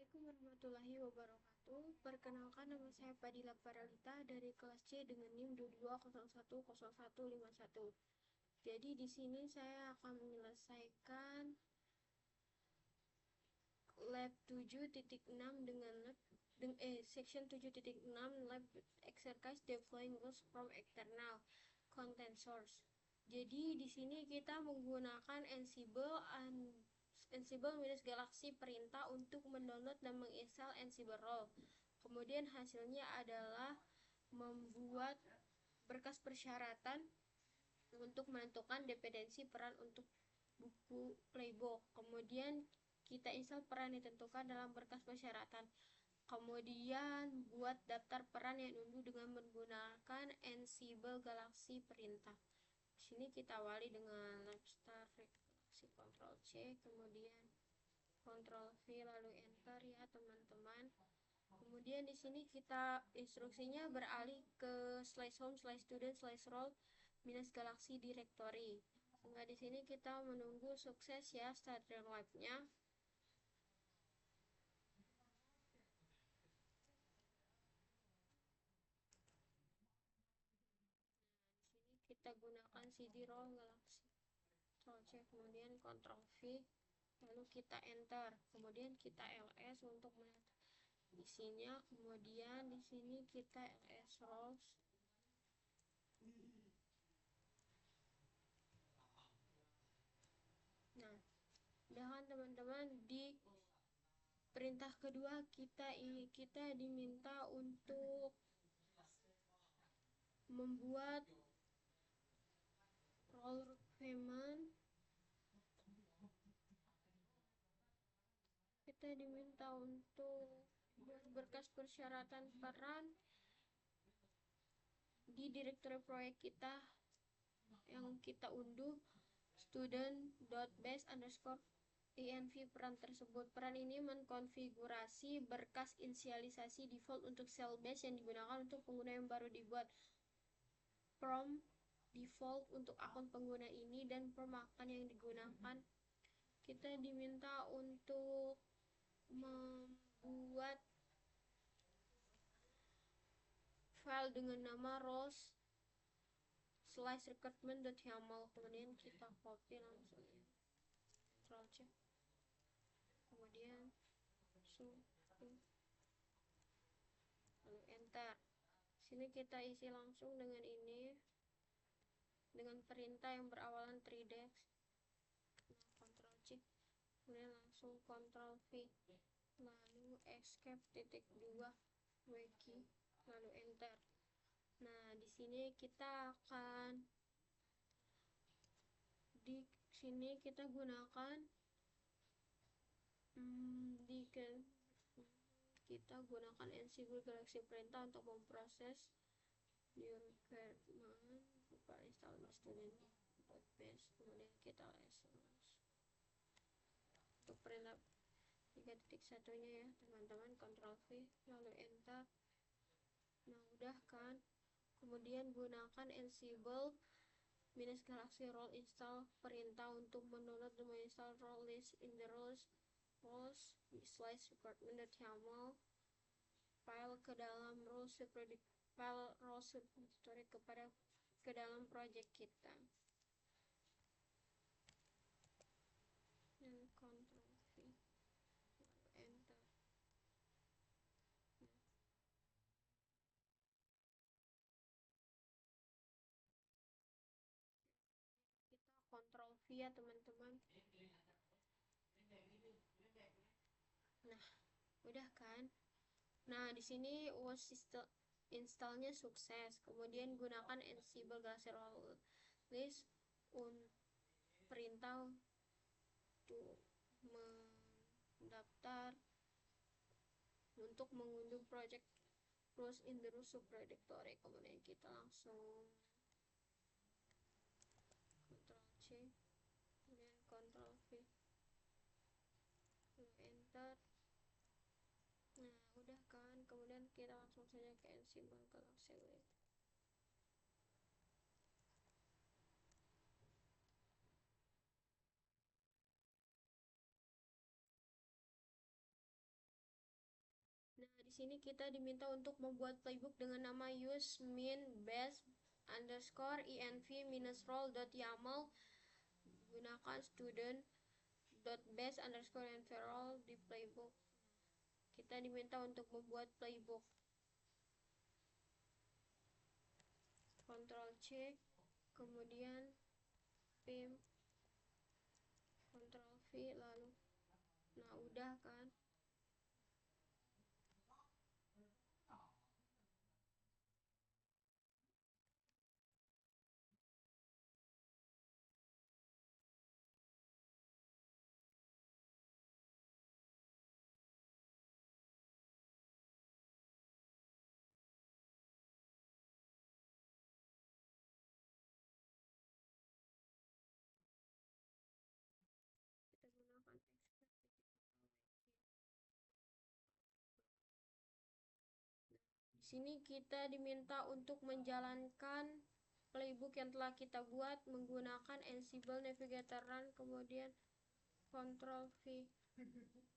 Assalamualaikum warahmatullahi wabarakatuh. Perkenalkan, nama saya Fadila Faralita dari kelas C dengan NIM 22010151. Jadi di sini saya akan menyelesaikan lab 7.6 dengan section 7.6 lab exercise deploying rules from external content source. Jadi di sini kita menggunakan Ansible minus Galaxy perintah untuk mendownload dan menginstal Ansible Roll. Kemudian hasilnya adalah membuat berkas persyaratan untuk menentukan dependensi peran untuk buku playbook. Kemudian kita install peran ditentukan dalam berkas persyaratan. Kemudian buat daftar peran yang diunduh dengan menggunakan Ansible Galaxy perintah. Di sini kita awali dengan labstart Galaxy Ctrl C, kemudian Ctrl V lalu enter ya teman-teman. Kemudian di sini kita instruksinya beralih ke slash home slash student slash roll minus galaxy directory. Sehingga di sini kita menunggu sukses ya start live-nya. Kita gunakan cd-roll galaxy. Ctrl C kemudian Ctrl V lalu kita enter. Kemudian kita ls untuk melihat isinya. Kemudian di sini kita ls rolls. Nah, udah kan teman-teman, di perintah kedua kita diminta untuk membuat role payment. Kita diminta untuk buat berkas persyaratan peran di direktory proyek kita yang kita unduh student.base_env peran tersebut. Peran ini mengkonfigurasi berkas inisialisasi default untuk cell base yang digunakan untuk pengguna yang baru dibuat, prom default untuk akun pengguna ini, dan prom akan yang digunakan. Kita diminta untuk membuat file dengan nama roles slash recruitment.yaml. Kemudian kita copy langsung ya, Ctrl C, kemudian lalu enter. Sini kita isi langsung dengan ini, dengan perintah yang berawalan 3dex. Ctrl C, kemudian langsung Ctrl V lalu escape _2 wiki lalu enter. Nah, di sini kita akan gunakan kita gunakan Ansible Galaxy perintah untuk memproses new requirement buka install student.base. Kemudian kita ls untuk perintah 3.1 nya ya teman-teman, Ctrl V lalu enter. Nah, udah kan. Kemudian gunakan Ansible minus Galaxy roll install perintah untuk mendownload dan menginstal roll list in the roles slash department.yaml file ke dalam roles repository ke dalam project kita. Dan Ctrl V lalu enter. Ctrl V ya teman-teman. Nah, udah kan. Nah, di sini was installnya sukses. Kemudian gunakan Ansible Galaxy roll list perintah untuk mendaftar untuk mengunduh project rules in the root subdirectory. Kemudian kita langsung Ctrl C kemudian Ctrl V lalu enter. Nah, udah kan. Kemudian kita langsung saja ke Ansible Galaxy list. Di sini kita diminta untuk membuat playbook dengan nama use min base underscore env minus role dot yaml, gunakan student dot base underscore env role di playbook. Kita diminta untuk membuat playbook. Ctrl C, kemudian pim, Ctrl V, lalu nah udah kan. Kita gunakan di sini kita diminta untuk menjalankan playbook yang telah kita buat menggunakan Ansible Navigator Run, kemudian Ctrl V. Enter.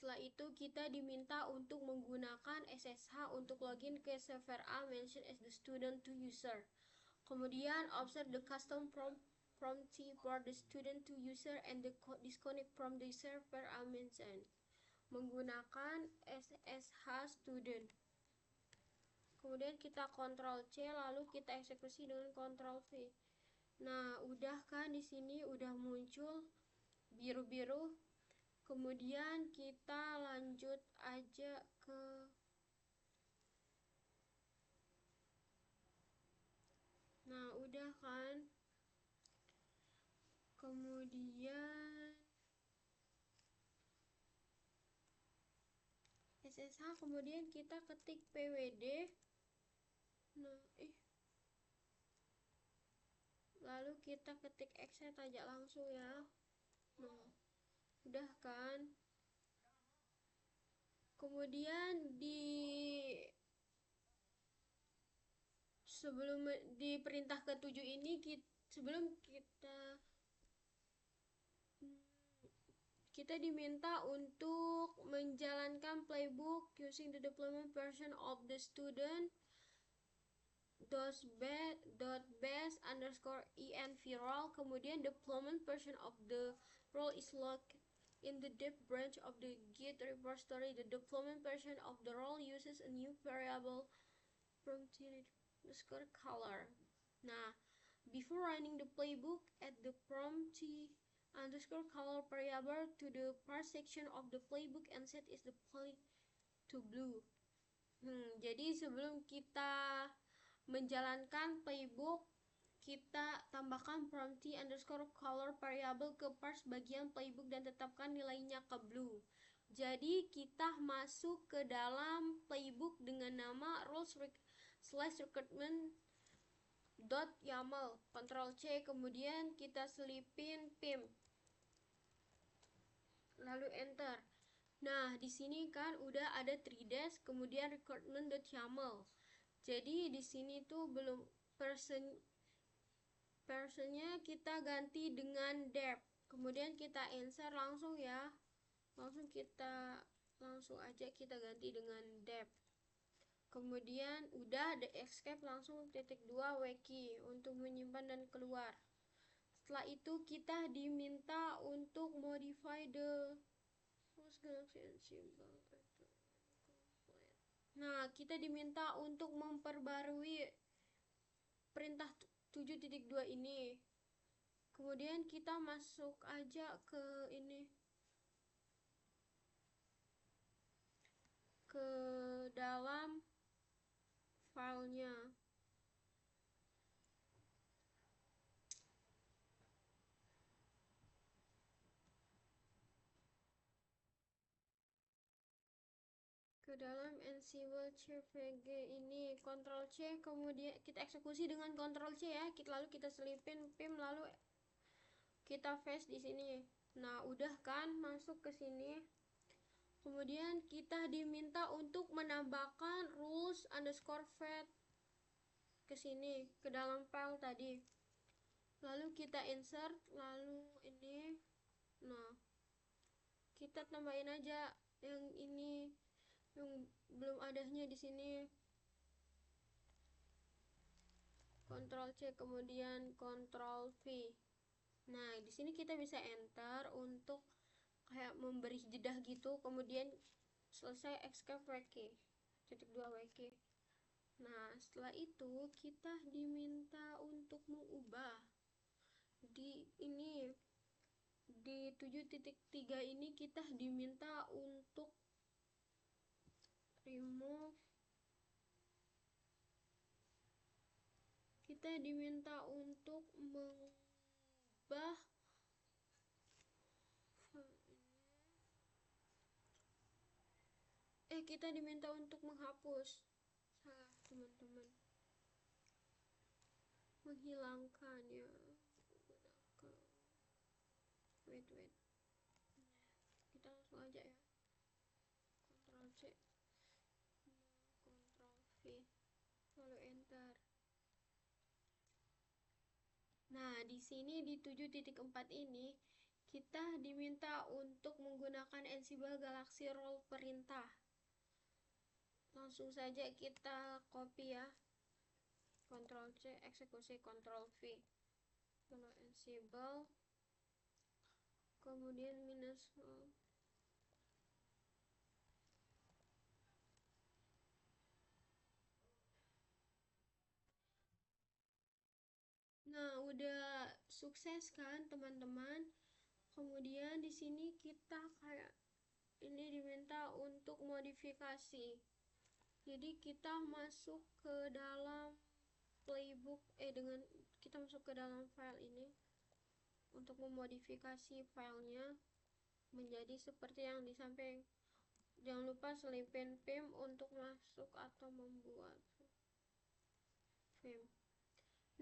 Setelah itu kita diminta untuk menggunakan SSH untuk login ke server A mentioned as the student to user. Kemudian observe the custom property for the student to user and the disconnect from the server A mentioned. Menggunakan SSH student. Kemudian kita Ctrl C lalu kita eksekusi dengan Ctrl V. Nah, udah kan di sini udah muncul biru-biru. Kemudian kita lanjut aja ke nah, udah kan. Kemudian SSH, kemudian kita ketik pwd. Nah, lalu kita ketik exit aja langsung ya. Nah, udah kan. Kemudian sebelum di perintah ke-7 ini sebelum kita diminta untuk menjalankan playbook using the deployment version of the student base underscore env role. Kemudian deployment version of the role is located in the dev branch of the Git repository. The deployment version of the role uses a new variable promptly underscore color. Nah, before running the playbook, add the promptly underscore color variable to the parse section of the playbook and set is the point to blue. Jadi sebelum kita menjalankan playbook, kita tambahkan promptly underscore color variable ke parse bagian playbook dan tetapkan nilainya ke blue. Jadi kita masuk ke dalam playbook dengan nama rules/recruitment.yaml. Ctrl C, kemudian kita selipin pim. Lalu enter. Nah, di sini kan udah ada 3dash kemudian recruitment.yaml. Jadi di sini tuh belum personnya kita ganti dengan dep. Kemudian kita insert langsung ya. Langsung aja kita ganti dengan dep. Kemudian udah the escape langsung ×2 wiki untuk menyimpan dan keluar. Setelah itu kita diminta untuk modify the Nah, kita diminta untuk memperbarui perintah 7.2 ini. Kemudian kita masuk aja ke ini, ke dalam filenya. ke dalam Ansible CVG ini, Ctrl C, kemudian kita eksekusi dengan Ctrl C ya, lalu kita selipin pim, lalu kita paste di sini. Nah, udah kan masuk ke sini. Kemudian kita diminta untuk menambahkan rules underscore fed ke sini, ke dalam file tadi. Lalu kita insert, lalu ini. Nah, kita tambahin aja yang ini, yang belum adanya di sini. Ctrl C, kemudian Ctrl V. Nah, di sini kita bisa enter untuk kayak memberi jeda gitu, kemudian selesai escape WK titik 2 WK. Nah, setelah itu kita diminta untuk mengubah di ini, di 7.3 ini kita diminta untuk remove, kita diminta untuk mengubah kita diminta untuk menghapus, salah teman-teman, menghilangkan ya, wait, kita langsung aja ya, Ctrl C, Ctrl V, lalu enter. Nah, di sini di 7.4 ini kita diminta untuk menggunakan Ansible Galaxy Roll perintah. Langsung saja kita copy ya, Ctrl C, eksekusi, Ctrl V, lalu Ansible, kemudian minus roll. Nah, udah sukses kan teman-teman. Kemudian di sini kita kayak ini diminta untuk modifikasi. Jadi kita masuk ke dalam playbook, dengan kita masuk ke dalam file ini untuk memodifikasi filenya menjadi seperti yang di samping. Jangan lupa selipin pim untuk masuk atau membuat pim.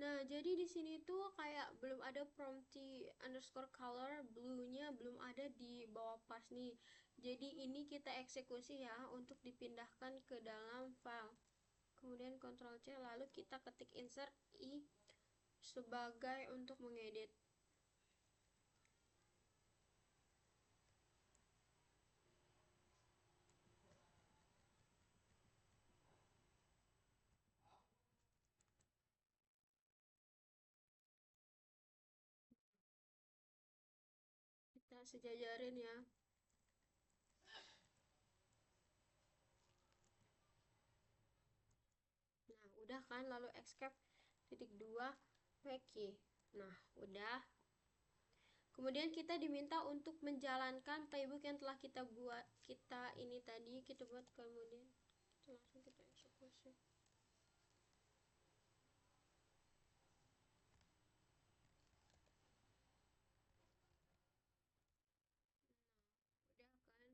Nah, jadi di sini tuh kayak belum ada prompty underscore color, blue-nya belum ada di bawah pas nih. Jadi ini kita eksekusi ya untuk dipindahkan ke dalam file. Kemudian Ctrl C, lalu kita ketik insert I sebagai untuk mengedit. Kita sejajarin ya. Nah, udah kan, lalu escape titik 2 WK. Nah, udah. Kemudian kita diminta untuk menjalankan playbook yang telah kita buat, kita ini tadi kita buat, kemudian langsung kita eksekusi. Udah kan,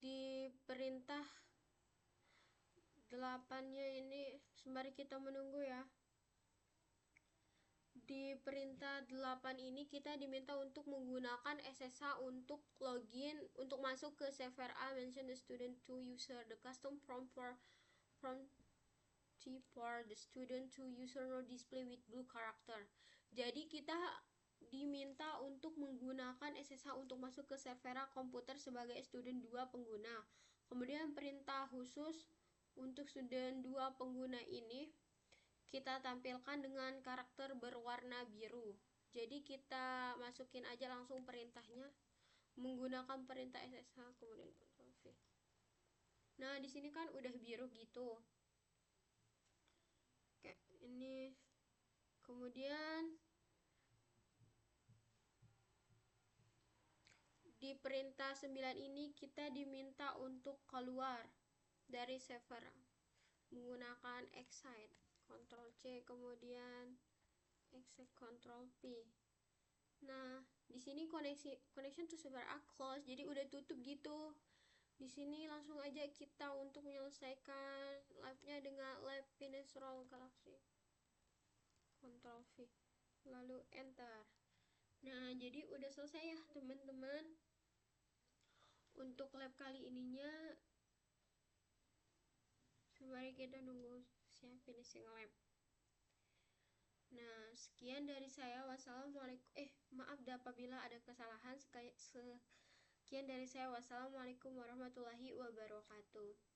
di perintah 8-nya ini sembari kita menunggu ya. Di perintah 8 ini kita diminta untuk menggunakan SSH untuk login, untuk masuk ke server A, mention the student to user the custom prompt for the student to user no display with blue character. Jadi kita diminta untuk menggunakan SSH untuk masuk ke server A komputer sebagai student 2 pengguna. Kemudian perintah khusus untuk student 2 pengguna ini kita tampilkan dengan karakter berwarna biru. Jadi kita masukin aja langsung perintahnya menggunakan perintah SSH, kemudian Ctrl V. Nah, di sini kan udah biru gitu. Oke, ini kemudian di perintah 9 ini kita diminta untuk keluar dari server menggunakan exit, Ctrl C, kemudian exit, Ctrl P. Nah, di sini connection to server A close, jadi udah tutup gitu. Di sini langsung aja kita untuk menyelesaikan live-nya dengan live finish roll galaxy. Ctrl V, lalu enter. Nah, jadi udah selesai ya teman-teman. Untuk lab kali ininya, mari kita nunggu siap finishing lab. Nah, sekian dari saya. Wassalamualaikum. Maaf apabila ada kesalahan. Sekian dari saya. Wassalamualaikum warahmatullahi wabarakatuh.